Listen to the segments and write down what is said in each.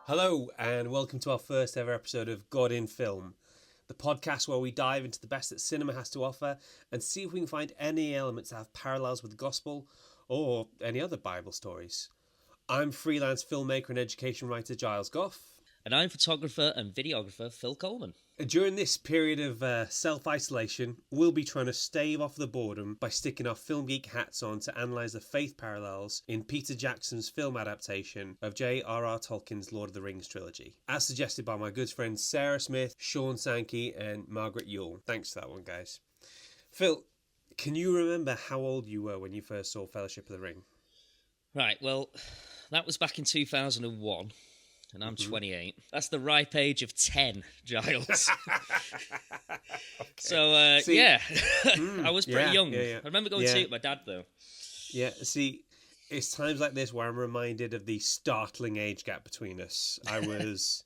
Hello, and welcome to our first ever episode of God in Film, the podcast where we dive into the best that cinema has to offer and see if we can find any elements that have parallels with the gospel or any other Bible stories. I'm freelance filmmaker and education writer Giles Gough. And I'm photographer and videographer Phil Coleman. During this period of self-isolation, we'll be trying to stave off the boredom by sticking our film geek hats on to analyse the faith parallels in Peter Jackson's film adaptation of J.R.R. Tolkien's Lord of the Rings trilogy, as suggested by my good friends Sarah Smith, Sean Sankey and Margaret Yule. Thanks for that one, guys. Phil, can you remember how old you were when you first saw Fellowship of the Ring? Right, well, that was back in 2001. And I'm 28. That's the ripe age of 10, Giles. Okay. So, yeah, I was pretty young. I remember going to see it with my dad, though. Yeah, see, it's times like this where I'm reminded of the startling age gap between us. I was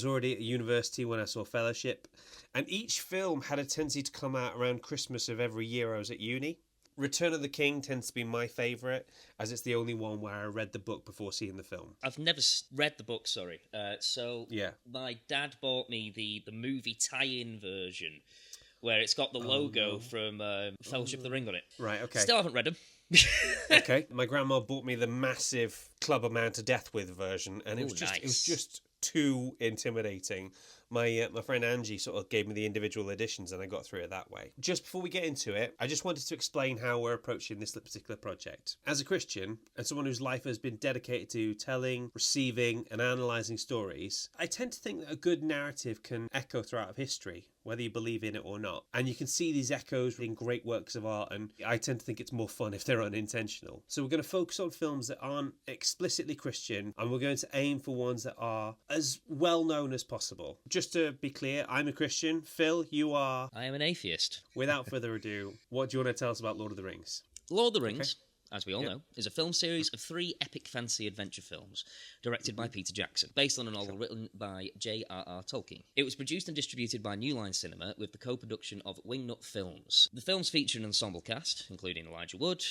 already at university when I saw Fellowship, and each film had a tendency to come out around Christmas of every year I was at uni. Return of the King tends to be my favourite, as it's the only one where I read the book before seeing the film. I've never read the book, sorry. My dad bought me the movie tie-in version, where it's got the logo from Fellowship of the Ring on it. Right, okay. Still haven't read them. Okay, my grandma bought me the massive Club a Man to Death With version, and it was just too intimidating. My friend Angie sort of gave me the individual editions and I got through it that way. Just before we get into it, I just wanted to explain how we're approaching this particular project. As a Christian, and someone whose life has been dedicated to telling, receiving and analysing stories, I tend to think that a good narrative can echo throughout history, whether you believe in it or not. And you can see these echoes in great works of art, and I tend to think it's more fun if they're unintentional. So we're going to focus on films that aren't explicitly Christian, and we're going to aim for ones that are as well known as possible. Just to be clear, I'm a Christian. Phil, you are... I am an atheist. Without further ado, what do you want to tell us about Lord of the Rings? Lord of the Rings, as we all know, is a film series of 3 epic fantasy adventure films directed by Peter Jackson, based on a novel written by J.R.R. Tolkien. It was produced and distributed by New Line Cinema with the co-production of Wingnut Films. The films feature an ensemble cast, including Elijah Wood,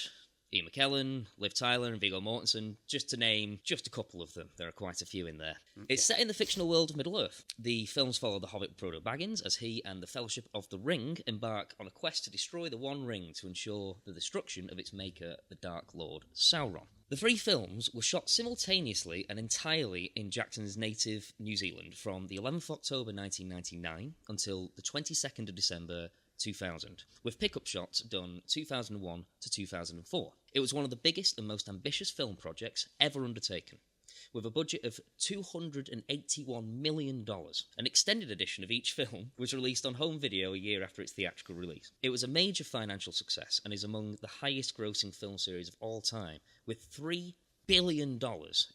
Ian McKellen, Liv Tyler and Viggo Mortensen, just to name just a couple of them. There are quite a few in there. It's set in the fictional world of Middle-earth. The films follow the Hobbit Frodo Baggins as he and the Fellowship of the Ring embark on a quest to destroy the One Ring to ensure the destruction of its maker, the Dark Lord Sauron. The 3 films were shot simultaneously and entirely in Jackson's native New Zealand from the 11th of October 1999 until the 22nd of December 2000, with pickup shots done 2001 to 2004. It was one of the biggest and most ambitious film projects ever undertaken, with a budget of $281 million. An extended edition of each film was released on home video a year after its theatrical release. It was a major financial success and is among the highest grossing film series of all time, with $3 billion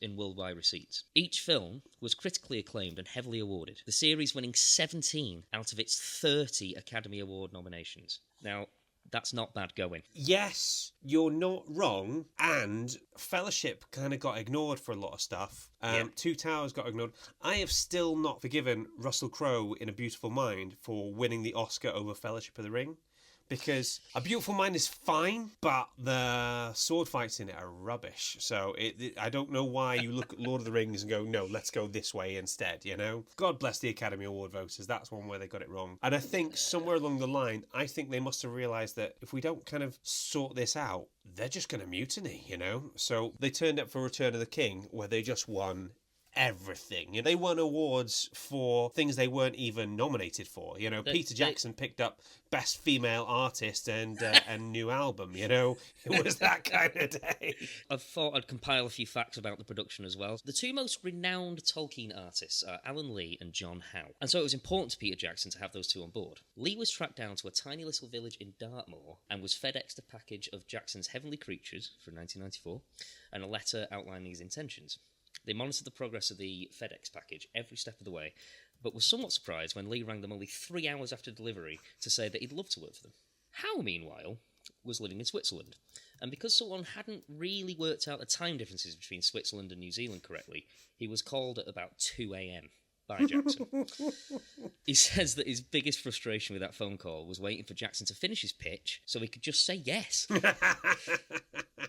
in worldwide receipts. Each film was critically acclaimed and heavily awarded, the series winning 17 out of its 30 Academy Award nominations. Now, that's not bad going. Yes, you're not wrong, and Fellowship kind of got ignored for a lot of stuff. Two Towers got ignored. I have still not forgiven Russell Crowe in A Beautiful Mind for winning the Oscar over Fellowship of the Ring. Because A Beautiful Mind is fine, but the sword fights in it are rubbish. So I don't know why you look at Lord of the Rings and go, no, let's go this way instead, you know? God bless the Academy Award voters. That's one where they got it wrong. And I think somewhere along the line, I think they must have realised that if we don't kind of sort this out, they're just going to mutiny, you know? So they turned up for Return of the King, where they just won everything. You know, they won awards for things they weren't even nominated for. You know, Peter Jackson picked up Best Female Artist and New Album. You know, it was that kind of day. I thought I'd compile a few facts about the production as well. The 2 most renowned Tolkien artists are Alan Lee and John Howe, and so it was important to Peter Jackson to have those 2 on board. Lee was tracked down to a tiny little village in Dartmoor and was FedExed a package of Jackson's Heavenly Creatures from 1994 and a letter outlining his intentions. They monitored the progress of the FedEx package every step of the way, but was somewhat surprised when Lee rang them only 3 hours after delivery to say that he'd love to work for them. Howe, meanwhile, was living in Switzerland, and because someone hadn't really worked out the time differences between Switzerland and New Zealand correctly, he was called at about 2 a.m. by Jackson. He says that his biggest frustration with that phone call was waiting for Jackson to finish his pitch so he could just say yes.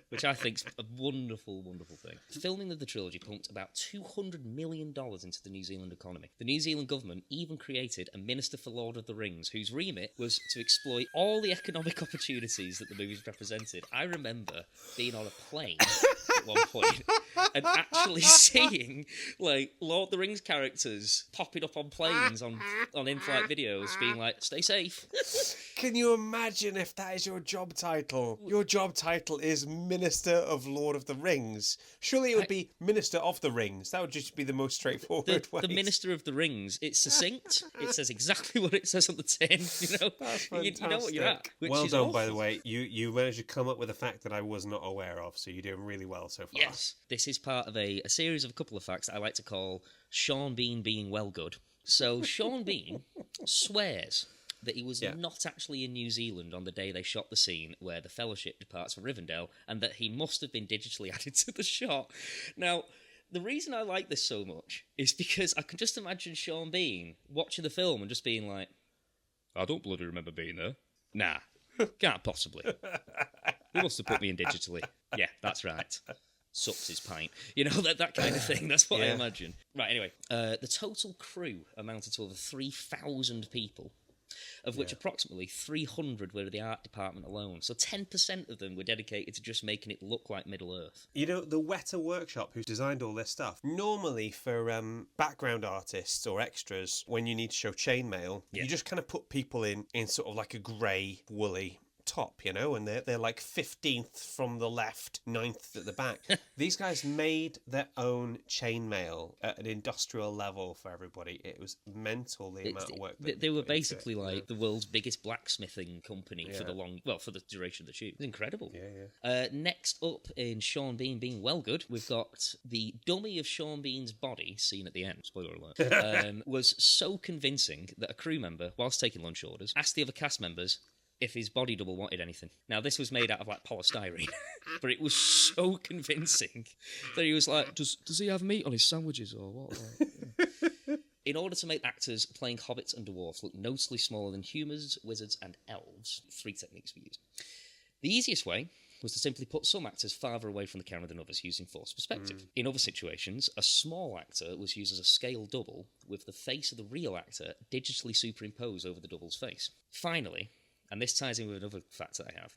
Which I think's a wonderful, wonderful thing. Filming of the trilogy pumped about $200 million into the New Zealand economy. The New Zealand government even created a Minister for Lord of the Rings, whose remit was to exploit all the economic opportunities that the movies represented. I remember being on a plane at one point and actually seeing, like, Lord of the Rings characters popping up on planes on in-flight videos, being like, stay safe. Can you imagine if that is your job title? Your job title is Minister of Lord of the Rings. Surely it would be Minister of the Rings. That would just be the most straightforward way. The Minister of the Rings. It's succinct. It says exactly what it says on the tin. You know, That's fantastic. you know what you're at. Well done, by the way. You managed to come up with a fact that I was not aware of, so you're doing really well so far. Yes, this is part of a series of a couple of facts that I like to call Sean Bean being well good. So Sean Bean swears that he was not actually in New Zealand on the day they shot the scene where the Fellowship departs for Rivendell, and that he must have been digitally added to the shot. Now, the reason I like this so much is because I can just imagine Sean Bean watching the film and just being like, I don't bloody remember being there. Nah, can't possibly. He must have put me in digitally. Yeah, that's right. Sups his pint. You know, that kind of thing. That's what I imagine. Right, anyway. The total crew amounted to over 3,000 people, of which approximately 300 were in the art department alone. So 10% of them were dedicated to just making it look like Middle-earth. You know, the Weta Workshop, who designed all this stuff, normally for background artists or extras, when you need to show chainmail, you just kind of put people in sort of like a grey, woolly top, you know, and they're like 15th from the left, 9th at the back. These guys made their own chainmail at an industrial level for everybody. It was mental, the amount of work they were basically like the world's biggest blacksmithing company for the duration of the shoot. It was incredible. Next up in Sean Bean being well good, we've got the dummy of Sean Bean's body, seen at the end, spoiler alert, was so convincing that a crew member, whilst taking lunch orders, asked the other cast members if his body double wanted anything. Now, this was made out of, like, polystyrene, but it was so convincing that he was like, does he have meat on his sandwiches or what? Like, in order to make actors playing hobbits and dwarves look noticeably smaller than humans, wizards, and elves, 3 techniques were used. The easiest way was to simply put some actors farther away from the camera than others using forced perspective. In other situations, a small actor was used as a scale double with the face of the real actor digitally superimposed over the double's face. Finally, and this ties in with another fact that I have,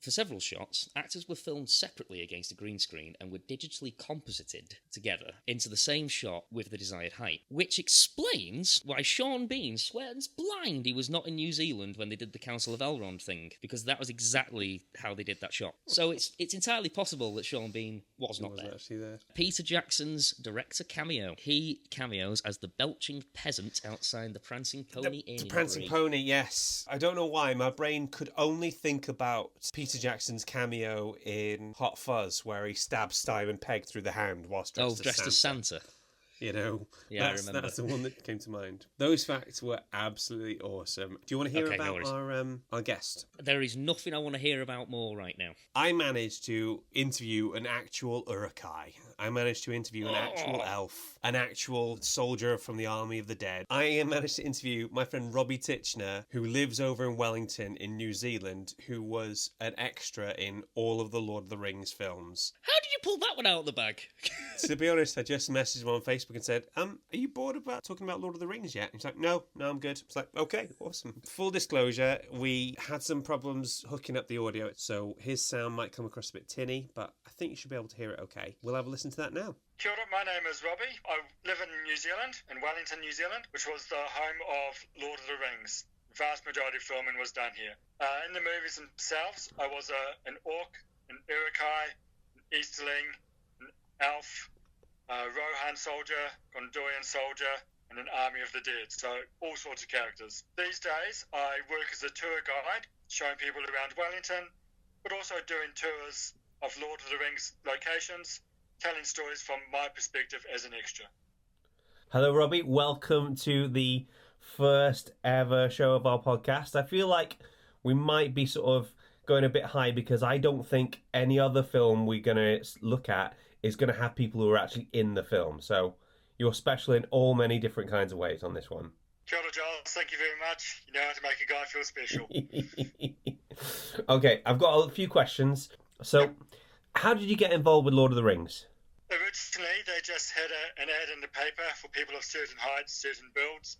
for several shots, actors were filmed separately against a green screen and were digitally composited together into the same shot with the desired height, which explains why Sean Bean swears blind he was not in New Zealand when they did the Council of Elrond thing, because that was exactly how they did that shot. So it's entirely possible that Sean Bean was not there. Actually there. Peter Jackson's director cameo. He cameos as the belching peasant outside the Prancing Pony Inn. The Prancing Pony, yes. I don't know why, my brain could only think about Peter Jackson's cameo in Hot Fuzz, where he stabs Simon Pegg through the hand whilst dressed as Santa. You know, I remember. That's the one that came to mind. Those facts were absolutely awesome. Do you want to hear about our guest? There is nothing I want to hear about more right now. I managed to interview an actual Uruk-hai. I managed to interview an actual elf, an actual soldier from the Army of the Dead. I managed to interview my friend Robbie Titchener, who lives over in Wellington in New Zealand, who was an extra in all of the Lord of the Rings films. How did you pull that one out of the bag? To be honest, I just messaged him on Facebook and said, are you bored about talking about Lord of the Rings yet? And he's like, no, I'm good. It's like, okay, awesome. Full disclosure, we had some problems hooking up the audio, so his sound might come across a bit tinny, but I think you should be able to hear it okay. We'll have a listen to that now. Kia ora, my name is Robbie. I live in New Zealand, in Wellington, New Zealand, which was the home of Lord of the Rings. The vast majority of filming was done here. In the movies themselves, I was an orc, an Uruk-hai, an Easterling, an elf, Rohan soldier, Gondorian soldier, and an Army of the Dead, so all sorts of characters. These days, I work as a tour guide, showing people around Wellington, but also doing tours of Lord of the Rings locations, telling stories from my perspective as an extra. Hello, Robbie. Welcome to the first ever show of our podcast. I feel like we might be sort of going a bit high because I don't think any other film we're going to look at is going to have people who are actually in the film. So, You're special in all many different kinds of ways on this one. Kia ora, Giles. Thank you very much. You know how to make a guy feel special. Okay, I've got a few questions. So, how did you get involved with Lord of the Rings? Originally, they just had an ad in the paper for people of certain heights, certain builds.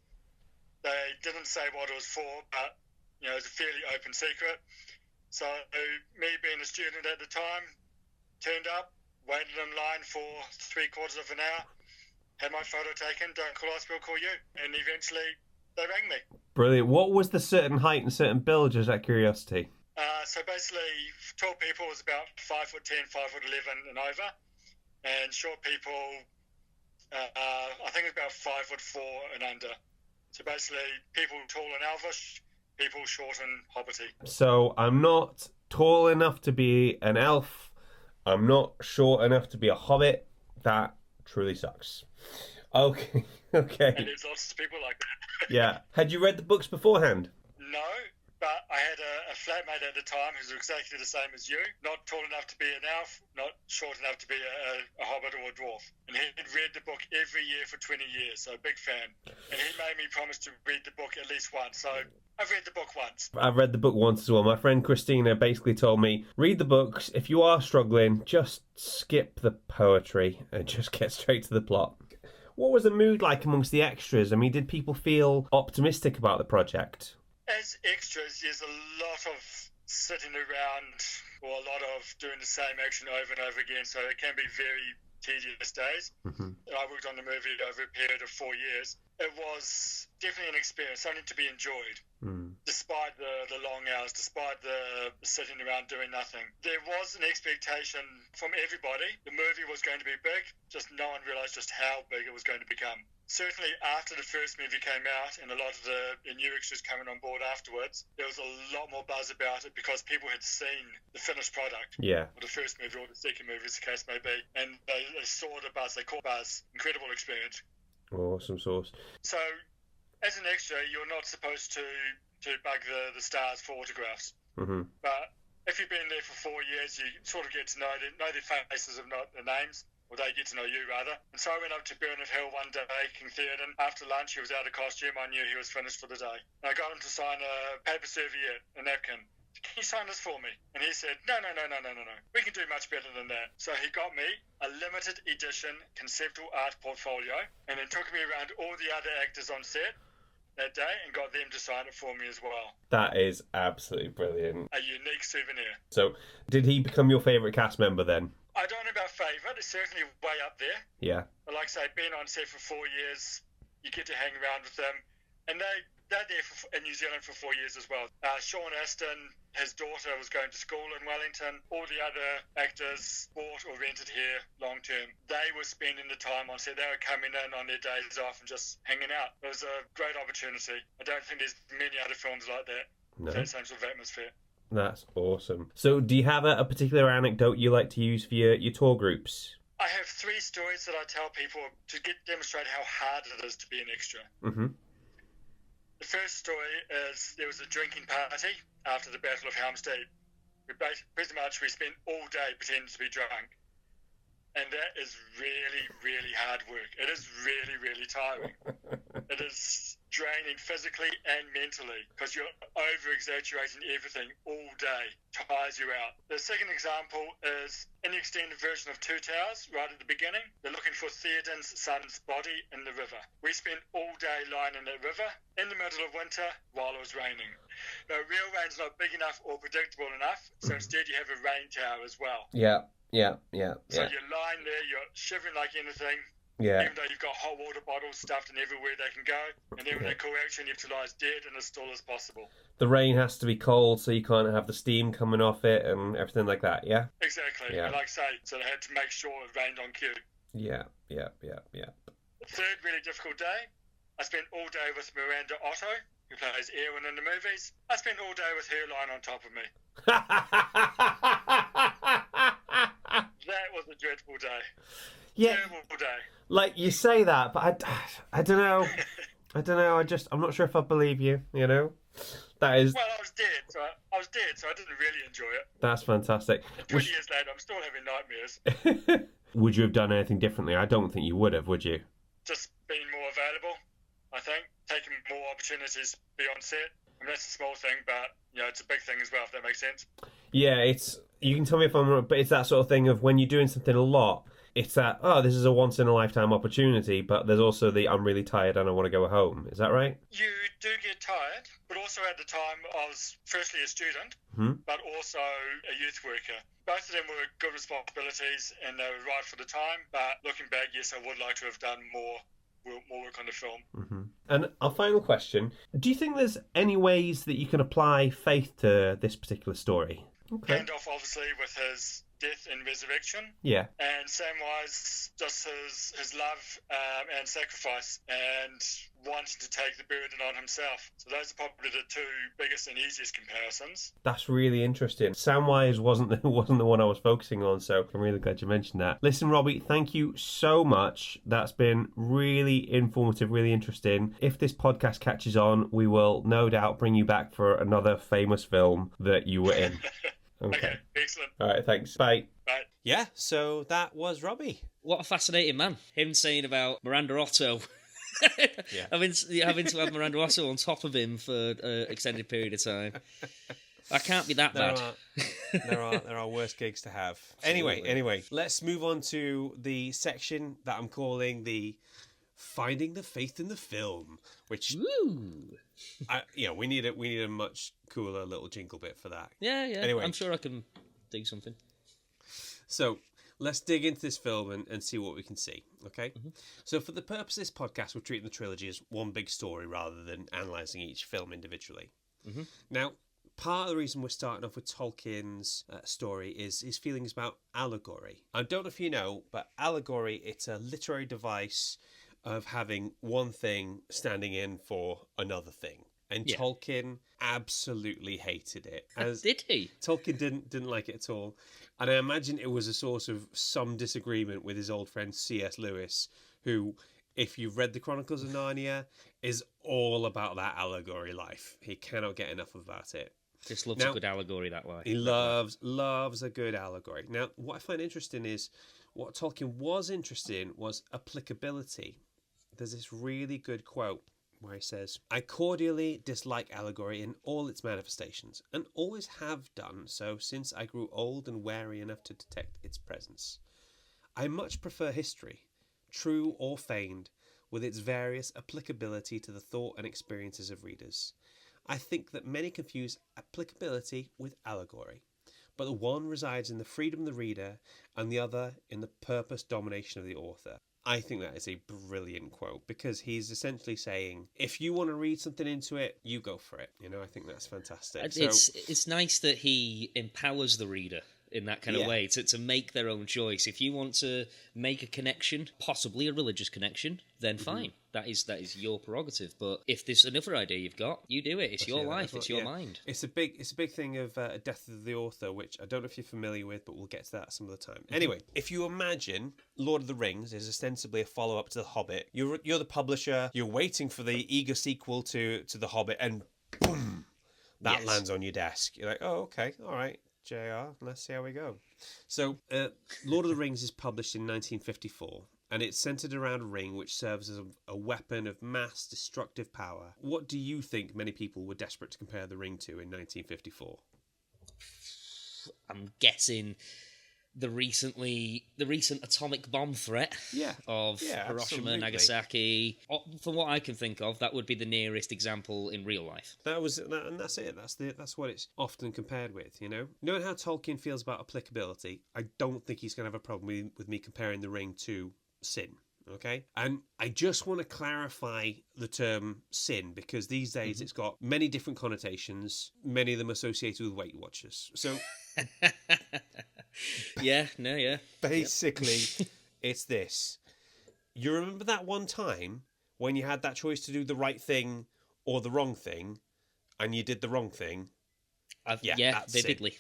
They didn't say what it was for, but it was a fairly open secret. So me being a student at the time, turned up, waited in line for 3/4 of an hour, had my photo taken, don't call us, we'll call you. And eventually they rang me. Brilliant. What was the certain height and certain build, just out of curiosity? So basically, tall people was about 5'10", 5'11" and over. And short people, I think it's about 5'4" and under. So basically, people tall and elvish, people short and hobbity. So I'm not tall enough to be an elf. I'm not short enough to be a hobbit. That truly sucks. Okay. And there's lots of people like that. Yeah. Had you read the books beforehand? No, but I had a flatmate at the time who was exactly the same as you. Not tall enough to be an elf, not short enough to be a hobbit or a dwarf. And he'd read the book every year for 20 years, so a big fan. And he made me promise to read the book at least once, so I've read the book once. I've read the book once as well. My friend Christina basically told me, read the books. If you are struggling, just skip the poetry and just get straight to the plot. What was the mood like amongst the extras? I mean, did people feel optimistic about the project? As extras, there's a lot of sitting around or a lot of doing the same action over and over again, so it can be very tedious days. Mm-hmm. I worked on the movie over a period of 4 years. It was definitely an experience, something to be enjoyed, despite the long hours, despite the sitting around doing nothing. There was an expectation from everybody. The movie was going to be big, just no one realised just how big it was going to become. Certainly after the first movie came out and a lot of the new extras coming on board afterwards, there was a lot more buzz about it because people had seen the finished product. Yeah. Or the first movie or the second movie, as the case may be. And they saw the buzz, they caught buzz. Incredible experience. Awesome sauce. So, as an extra, you're not supposed to bug the stars for autographs. Mm-hmm. But if you've been there for 4 years, you sort of get to know their faces, if not their names. Or they get to know you, rather. And so I went up to Bernard Hill one day, King Theoden. After lunch, he was out of costume. I knew he was finished for the day. And I got him to sign a paper serviette, a napkin. Can you sign this for me? And he said, no. We can do much better than that. So he got me a limited edition conceptual art portfolio and then took me around all the other actors on set that day and got them to sign it for me as well. That is absolutely brilliant. A unique souvenir. So, did he become your favourite cast member then? I don't know about favourite. It's certainly way up there. Yeah. But like I say, being on set for 4 years, you get to hang around with them. And they're there in New Zealand for 4 years as well. Sean Astin, his daughter was going to school in Wellington. All the other actors bought or rented here long term. They were spending the time on set. They were coming in on their days off and just hanging out. It was a great opportunity. I don't think there's many other films like that. No. That same sort of atmosphere. That's awesome. So, do you have a particular anecdote you like to use for your tour groups? I have 3 stories that I tell people to demonstrate how hard it is to be an extra. Mm-hmm. The first story is there was a drinking party after the Battle of Helm's Deep. Pretty much we spent all day pretending to be drunk. And that is really, really hard work. It is really, really tiring. It is draining physically and mentally because you're over-exaggerating everything all day. Tires you out. The second example is in the extended version of Two Towers, right at the beginning, they're looking for Theoden's son's body in the river. We spent all day lying in the river in the middle of winter while it was raining. Now, real rain's not big enough or predictable enough, so instead you have a rain tower as well. Yeah. So you're lying there, you're shivering like anything, Yeah. even though you've got hot water bottles stuffed in everywhere they can go. And then when they call action, you have to lie as dead and as still as possible. The rain has to be cold so you can't have the steam coming off it and everything like that, yeah? Exactly. Yeah. And like I say, so they had to make sure it rained on cue. Yeah. The third really difficult day, I spent all day with Miranda Otto, who plays Eowyn in the movies. I spent all day with her lying on top of me. That was a dreadful day. Yeah. Terrible day. Like, you say that, but I don't know. I'm not sure if I believe you, you know? That is... Well, I was dead, so I didn't really enjoy it. That's fantastic. 20 years later, I'm still having nightmares. Would you have done anything differently? I don't think you would have, would you? just being more available, I think, taking more opportunities beyond set. I mean, that's a small thing, but it's a big thing as well, if that makes sense. Yeah, you can tell me if I'm wrong, but it's that sort of thing of when you're doing something a lot, it's that, oh, this is a once in a lifetime opportunity, but there's also the I'm really tired and I want to go home. Is that right? You do get tired, but also at the time I was firstly a student, but also a youth worker. Both of them were good responsibilities and they were right for the time, but looking back, yes, I would like to have done more work on the film. And our final question, do you think there's any ways that you can apply faith to this particular story? Okay. Gandalf, obviously, with his death and resurrection. Yeah. And Samwise, just his love and sacrifice and wanting to take the burden on himself. So those are probably the two biggest and easiest comparisons. That's really interesting. Samwise wasn't the one I was focusing on, so I'm really glad you mentioned that. Listen, Robbie, thank you so much. That's been really informative, really interesting. If this podcast catches on, we will no doubt bring you back for another famous film that you were in. Okay, excellent. All right, thanks. Bye. Bye. Yeah, so that was Robbie. What a fascinating man. Him saying about Miranda Otto. Having to have Miranda Otto on top of him for an extended period of time. That can't be that bad. There are worse gigs to have. Anyway, let's move on to the section that I'm calling the Finding the Faith in the Film, which we need a much cooler little jingle bit for that. Yeah. Anyway, I'm sure I can do something. So let's dig into this film and see what we can see. Okay. So for the purpose of this podcast, we're treating the trilogy as one big story rather than analysing each film individually. Now, part of the reason we're starting off with Tolkien's story is his feelings about allegory. I don't know if you know, but allegory, it's a literary device of having one thing standing in for another thing. And Tolkien absolutely hated it. Did he? Tolkien didn't like it at all. And I imagine it was a source of some disagreement with his old friend C.S. Lewis, who, if you've read the Chronicles of Narnia, is all about that allegory life. He cannot get enough about it. Just loves a good allegory, that life. He loves a good allegory. Now, what I find interesting is what Tolkien was interested in was applicability. There's this really good quote where he says, I cordially dislike allegory in all its manifestations, and always have done so since I grew old and wary enough to detect its presence. I much prefer history, true or feigned, with its various applicability to the thought and experiences of readers. I think that many confuse applicability with allegory, but the one resides in the freedom of the reader, and the other in the purpose domination of the author. I think that is a brilliant quote, because he's essentially saying, if you want to read something into it, you go for it. I think that's fantastic. It's nice that he empowers the reader in that kind of way to make their own choice. If you want to make a connection, possibly a religious connection, then fine. That is your prerogative. But if there's another idea you've got, you do it. It's your life. It's your mind. It's a big thing of death of the author, which I don't know if you're familiar with, but we'll get to that some other time. Anyway, if you imagine Lord of the Rings is ostensibly a follow-up to The Hobbit, you're the publisher, you're waiting for the eager sequel to The Hobbit, and boom, that lands on your desk. You're like, oh, okay, all right, J.R.R, let's see how we go. So, Lord of the Rings is published in 1954. And it's centered around a ring which serves as a weapon of mass destructive power. What do you think many people were desperate to compare the ring to in 1954? I'm guessing the recent atomic bomb threat of Hiroshima, absolutely. Nagasaki. From what I can think of, that would be the nearest example in real life. And that's it. That's what it's often compared with. Knowing how Tolkien feels about applicability, I don't think he's going to have a problem with me comparing the ring to sin. Okay, and I just want to clarify the term sin, because these days it's got many different connotations, many of them associated with Weight Watchers. So basically it's this. You remember that one time when you had that choice to do the right thing or the wrong thing, and you did the wrong thing? Vividly.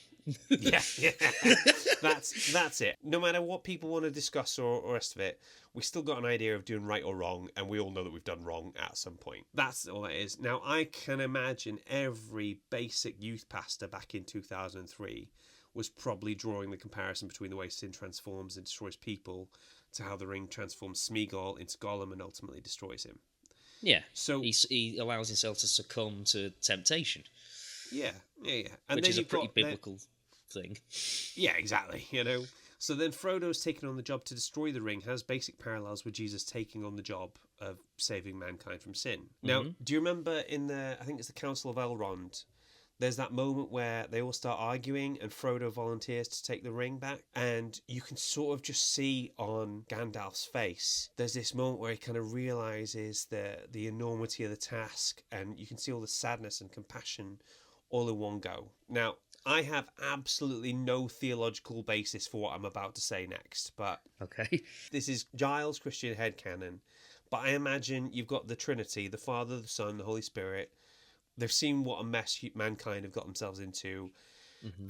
That's it. No matter what people want to discuss or rest of it, we still got an idea of doing right or wrong, and we all know that we've done wrong at some point. That's all it is. Now, I can imagine every basic youth pastor back in 2003 was probably drawing the comparison between the way sin transforms and destroys people to how the ring transforms Smeagol into Gollum and ultimately destroys him. Yeah. So he allows himself to succumb to temptation. Yeah. And which then is a you've pretty got biblical thing. Yeah, exactly, So then Frodo's taking on the job to destroy the ring has basic parallels with Jesus taking on the job of saving mankind from sin. Now, do you remember I think it's the Council of Elrond, there's that moment where they all start arguing and Frodo volunteers to take the ring back, and you can sort of just see on Gandalf's face, there's this moment where he kind of realises the enormity of the task, and you can see all the sadness and compassion all in one go. Now, I have absolutely no theological basis for what I'm about to say next, but okay, this is Giles' Christian headcanon. But I imagine you've got the Trinity, the Father, the Son, the Holy Spirit. They've seen what a mess mankind have got themselves into.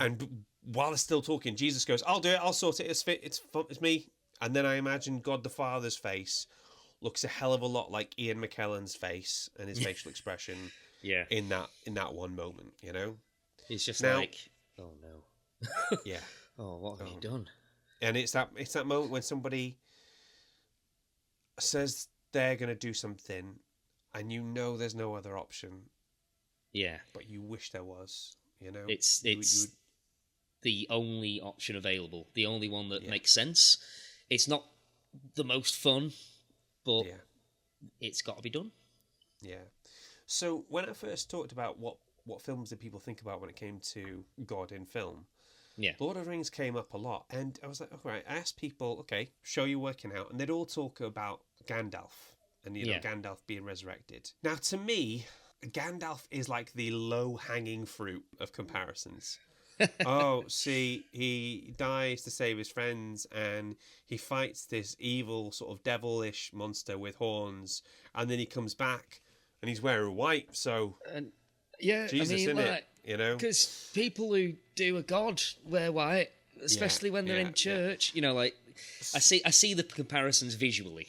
And while they're still talking, Jesus goes, I'll do it, I'll sort it, it's me. And then I imagine God the Father's face looks a hell of a lot like Ian McKellen's face and his facial expression in that one moment, It's just now, like, oh no. Yeah. Oh, what have you done? And it's that moment when somebody says they're going to do something and there's no other option. Yeah. But you wish there was, It's the only option available, the only one that makes sense. It's not the most fun, but it's got to be done. Yeah. So when I first talked about what films did people think about when it came to God in film, Lord of the Rings came up a lot, and I was like, all right, I asked people, okay, show you working out, and they'd all talk about Gandalf and Gandalf being resurrected. Now, to me, Gandalf is like the low-hanging fruit of comparisons. Oh, see, he dies to save his friends, and he fights this evil sort of devilish monster with horns, and then he comes back, and he's wearing white, so Jesus in it, because people who do a god wear white, especially when they're in church. I see the comparisons visually.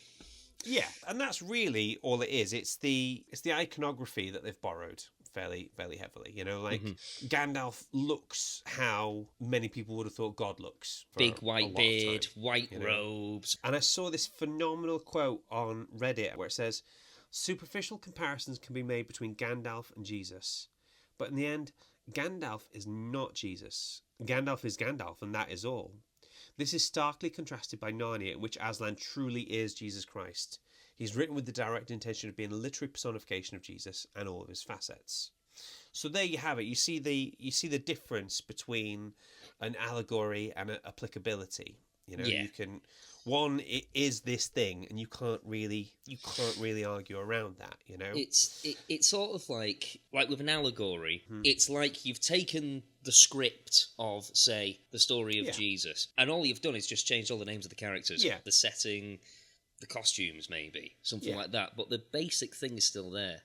Yeah, and that's really all it is. It's the iconography that they've borrowed fairly heavily. Gandalf looks how many people would have thought God looks. Big white beard, white robes. And I saw this phenomenal quote on Reddit where it says, superficial comparisons can be made between Gandalf and Jesus, but in the end, Gandalf is not Jesus. Gandalf is Gandalf, and that is all. This is starkly contrasted by Narnia, in which Aslan truly is Jesus Christ. He's written with the direct intention of being a literary personification of Jesus and all of his facets. So there you have it. You see the difference between an allegory and an applicability. You can. One, it is this thing, and you can't really argue around that. It's sort of like with an allegory. It's like you've taken the script of, say, the story of Jesus, and all you've done is just changed all the names of the characters, the setting, the costumes, maybe something like that. But the basic thing is still there.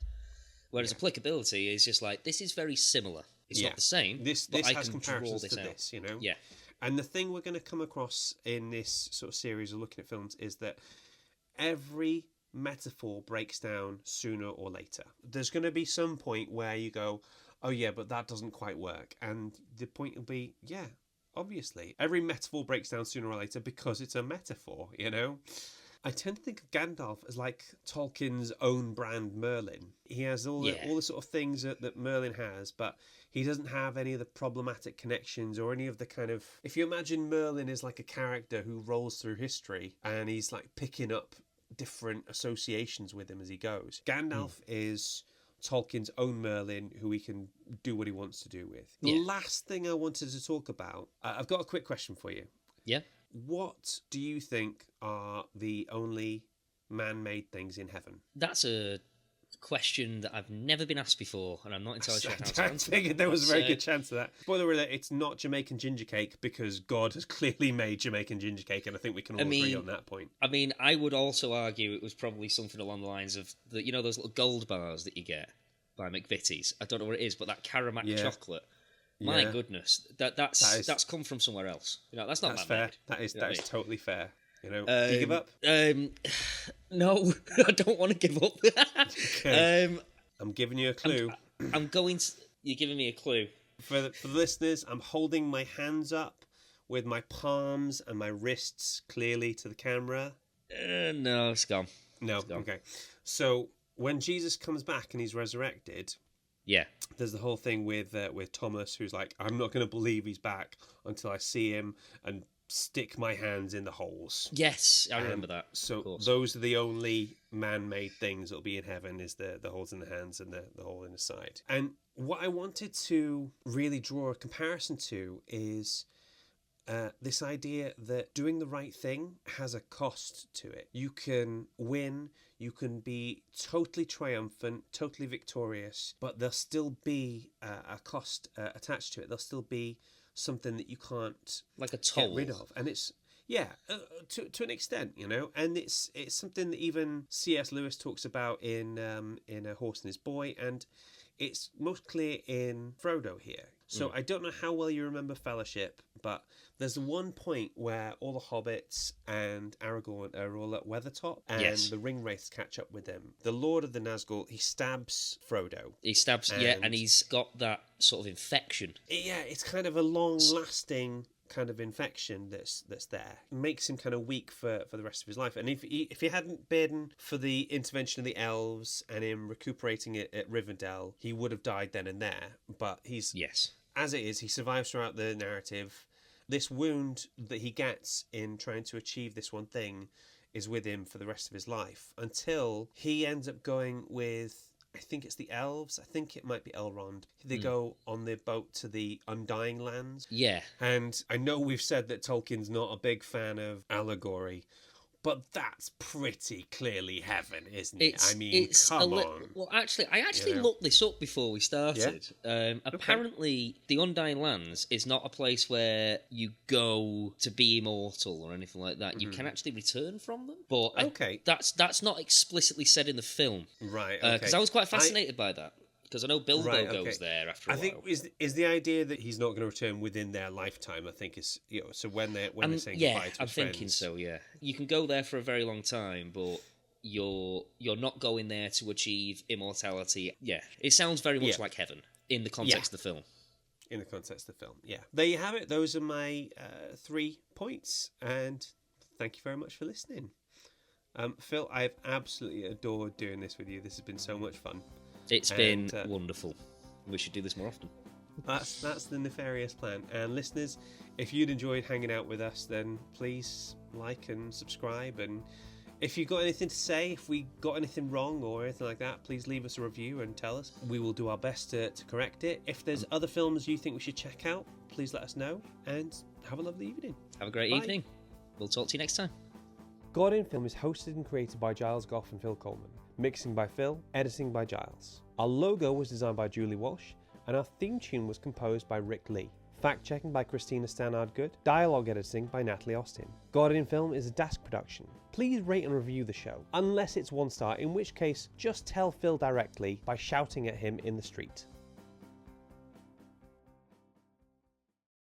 Whereas applicability is just like, this is very similar. It's not the same. This but has I can comparisons draw to this out. this. Yeah. And the thing we're going to come across in this sort of series of looking at films is that every metaphor breaks down sooner or later. There's going to be some point where you go, oh yeah, but that doesn't quite work. And the point will be, yeah, obviously. Every metaphor breaks down sooner or later because it's a metaphor, I tend to think of Gandalf as like Tolkien's own brand Merlin. He has all the sort of things that Merlin has, but he doesn't have any of the problematic connections or any of the kind of... If you imagine Merlin is like a character who rolls through history and he's like picking up different associations with him as he goes. Gandalf is Tolkien's own Merlin, who he can do what he wants to do with. The last thing I wanted to talk about, I've got a quick question for you. Yeah. What do you think are the only man-made things in heaven? That's a question that I've never been asked before, and I'm not entirely sure how to answer. I figured there was a very good chance of that. Spoiler alert, it's not Jamaican ginger cake, because God has clearly made Jamaican ginger cake, and I think we can all agree on that point. I mean, I would also argue it was probably something along the lines of, those little gold bars that you get by McVitie's? I don't know what it is, but that Caramac chocolate. My goodness, that's come from somewhere else. That's not fair. That is totally fair. Do you give up? No, I don't want to give up. Okay. I'm giving you a clue. I'm going to. You're giving me a clue. For the listeners, I'm holding my hands up with my palms and my wrists clearly to the camera. No, it's gone. No, It's gone. okay. So when Jesus comes back and he's resurrected, Yeah. there's the whole thing with Thomas, who's like, I'm not going to believe he's back until I see him and stick my hands in the holes. Yes, I remember that. So those are the only man-made things that'll be in heaven, is the holes in the hands and the hole in the side. And what I wanted to really draw a comparison to is this idea that doing the right thing has a cost to it. You can win, you can be totally triumphant, totally victorious, but there'll still be a cost attached to it. There'll still be something that you can't like a toll. get rid of. And it's, to an extent, you know, and it's something that even C.S. Lewis talks about in A Horse and His Boy, and it's most clear in Frodo here. So I don't know how well you remember Fellowship, but there's one point where all the hobbits and Aragorn are all at Weathertop, and the ring wraiths catch up with him. The Lord of the Nazgul, he stabs Frodo. And he's got that sort of infection. Yeah, it's kind of a long-lasting kind of infection that's there. It makes him kind of weak for the rest of his life. And if he hadn't been for the intervention of the elves and him recuperating it at Rivendell, he would have died then and there. But as it is, he survives throughout the narrative. This wound that he gets in trying to achieve this one thing is with him for the rest of his life, until he ends up going with, I think it's the elves. I think it might be Elrond. They go on their boat to the Undying Lands. Yeah. And I know we've said that Tolkien's not a big fan of allegory, but that's pretty clearly heaven, isn't it? Come on. Well, actually, I looked this up before we started. Yeah? Apparently, the Undying Lands is not a place where you go to be immortal or anything like that. You can actually return from them. But that's not explicitly said in the film. Right, okay. Because I was quite fascinated by that. Because I know Bilbo goes there after a while. I think is the idea that he's not going to return within their lifetime. I think is, you know, so when they're saying goodbye to his I'm thinking so. Yeah, you can go there for a very long time, but you're not going there to achieve immortality. Yeah, it sounds very much like heaven in the context of the film. In the context of the film, yeah. There you have it. Those are my 3 points, and thank you very much for listening. Phil, I've absolutely adored doing this with you. This has been so much fun. It's been wonderful. We should do this more often. That's the nefarious plan. And listeners, if you'd enjoyed hanging out with us, then please like and subscribe. And if you've got anything to say, if we got anything wrong or anything like that, please leave us a review and tell us. We will do our best to correct it. If there's other films you think we should check out, please let us know. And have a lovely evening. Have a great evening. We'll talk to you next time. God in Film is hosted and created by Giles Gough and Phil Coleman. Mixing by Phil, editing by Giles. Our logo was designed by Julie Walsh, and our theme tune was composed by Rick Lee. Fact-checking by Christina Stannard-Good. Dialogue editing by Natalie Austin. God in Film is a Dask production. Please rate and review the show, unless it's 1 star, in which case just tell Phil directly by shouting at him in the street.